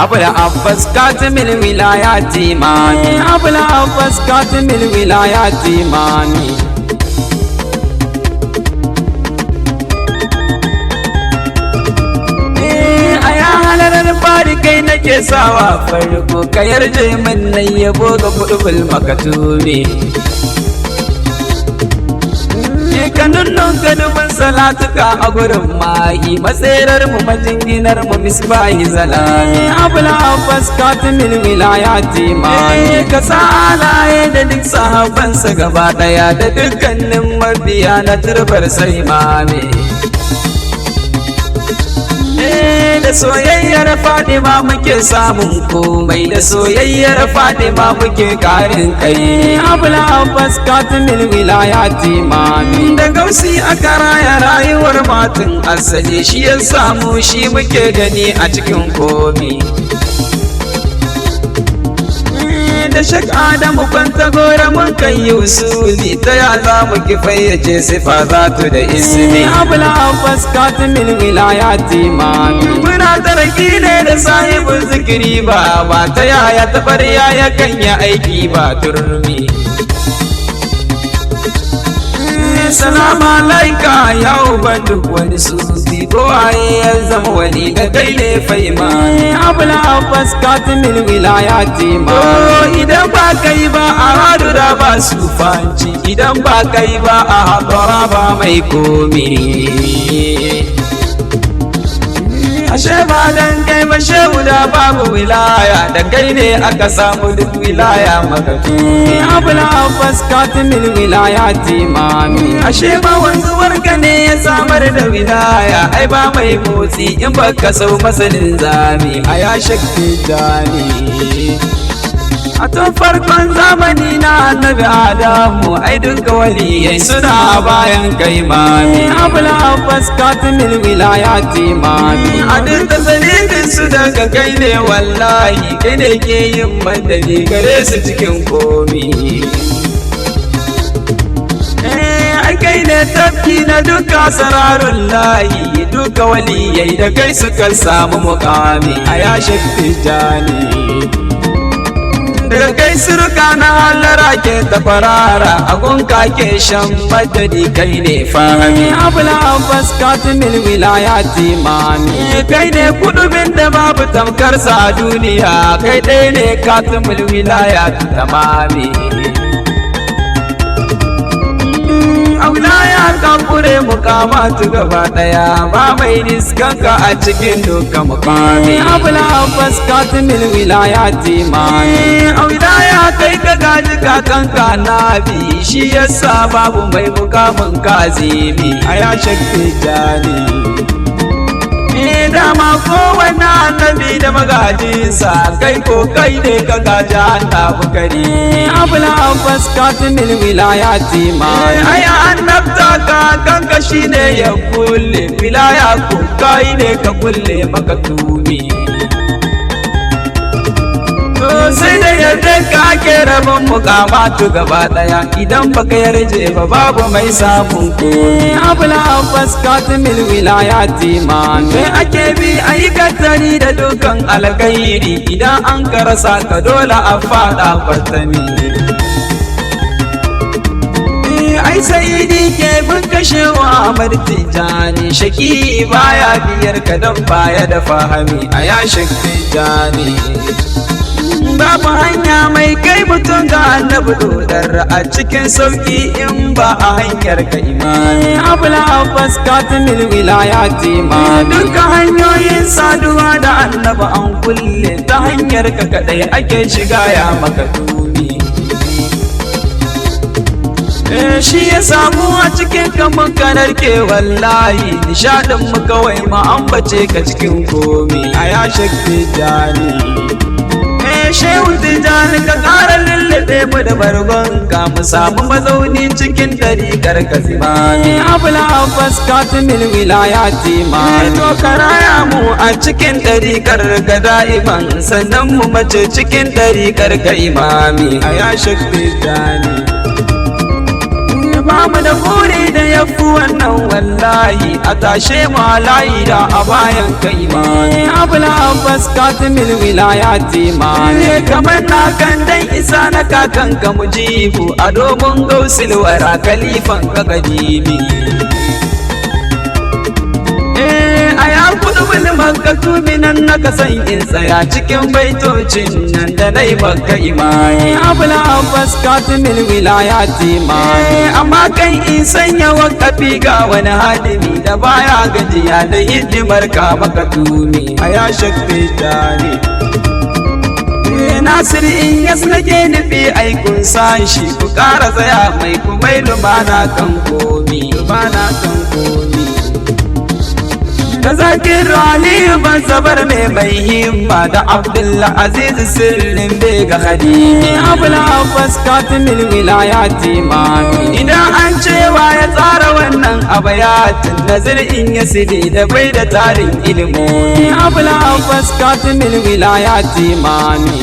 أبو العباس كاتم الولايات إمامي أبو العباس كاتم الولايات إمامي fari kai nake sawa farko ka yarje min nan yabo ga kudubul makatumi ka nunnun ka dubin salatuka a gurin mahi matserar mu majinginar mu misbahi zalami abul abbas katimil wilayati mani ka sa alaye da duk sahabansa gaba daya da dukkanin mabiya na turbar sai mame da soyayyar Fatima muke samun komai da soyayyar Fatima muke karin kai Abul Abbas katimil wilayati mami da gausi aka raya rayuwar matan asali shi ya samu shi muke gani a cikin komi da shak Adamu kwanta gora mun kan yi usuli ta ya za mu ki fayyace sifa zatu da ismi Abul Abbas katimil wilayati mami muna taraki ne da sahibin zikiri ba ta yaya tabarya ya kan yi aiki ba turmi salamu alaika ya uban duk wani sufi kowaye ya zama wani da kai ne faima Abul Abbas katimil wilayati ma idan ba kai ba a hadura ba sufanci idan ba kai ba a hadura ba mai komi ashe ba dan kai ba shehu da babu wilaya da kai ne aka samu duk wilaya magatu Abul Abbas katimil wilayati mami ashe ba wanzuwar ka ne ya samar da wilaya ai ba mai motsi in baka sau masanin zami a ya shakki jani a tun farkon zamani na annabi Adamu ai duka waliyai suna bayan kai mami Abul Abbas katimil wilayati mami a duk tasalibin su daga kai ne wallahi kai ne ke yin madadi gare su cikin komi kai ne tafki na duka sararun layi duka waliyai da kai suka samu mukami a ya shakki jani daga kai surka na halara ke ta farara agunka ke shan madadi kai ne fahimi Abul Abbas katimil wilayati mami kai ne kudubin da babu tamkar sa a duniya kai ɗaya ne katimil wilayati tamami a wilaya ka kure mukamatu gaba daya ba mai niskanka a cikin duka mukami Abul Abbas katimil wilayati mami a wilaya kai ka gaji kakanka nabi shi yasa babu mai mukamin kazimi a ya shakki jani dama kowane annabi da magajinsa kai ko kai ne ka gaji annabi kari Abul Abbas katimil wilayati mami ai annabta ka kanka shine ya kulle wilaya ko kai ne ka kulle maka tumi sai da yarda ka ake rabin mukamatu gaba daya idan baka yarje ba babu mai samun komi Abul Abbas katimil wilayati mami sai ake bi ayi katari da dukan alkhairi idan an karasa ka dole a fada kwatami ai sai ke bin kashewa Ahmad Tijani shaki baya biyar ka dan baya da fahimi a ya shakki jani babu hanya mai kai mutum ga annabi dodar a cikin sauki in ba a hanyar ka imani Abul Abbas katimil wilayati mami duka hanyoyin saduwa da annabi an kulle ta hanyar ka kadai ake shiga ya maka tuni shi ya samu a cikin kamun kanar ke wallahi nishadin mu kawai ma an bace ka cikin komi a ya shakki jani shehu tijani ka ƙara lullube mu da bargon ka mu samu mazauni cikin ɗariƙar ka zimami Abul Abbas katimil wilayati mami to ka raya mu a cikin ɗariƙar ka da'iman sannan mu mace cikin ɗariƙar ka imami a ya shakki jani ba mu da buri da yafi wannan wallahi a tashe ma layi da a bayan ka imani abul abbas katimil wilayati imani kamar na kan dan isa na kakan ka mujibu a domin gausil wara kalifan ka gadibi a ya kudu wani makatu minan na kasan in tsaya cikin baitocin nan da na yi maka imani abul abbas katimil wilayati imani amma kan in sanya wakafi ga wani hadimi da baya gajiya da hidimar ka maka tumi a ya shakfe tare Nasir in yas nake nufi aikun san shi ku ƙara tsaya mai kumai lumana kan komi da zakir aliyu ban sabar mai himma da abdullah aziz sirrin bega khadimi abul abbas katimil wilayati imami idan an cewa ya tsara wannan abayatin nazir in ya sidi da bai da tarin ilimomi abul abbas katimil wilayati imami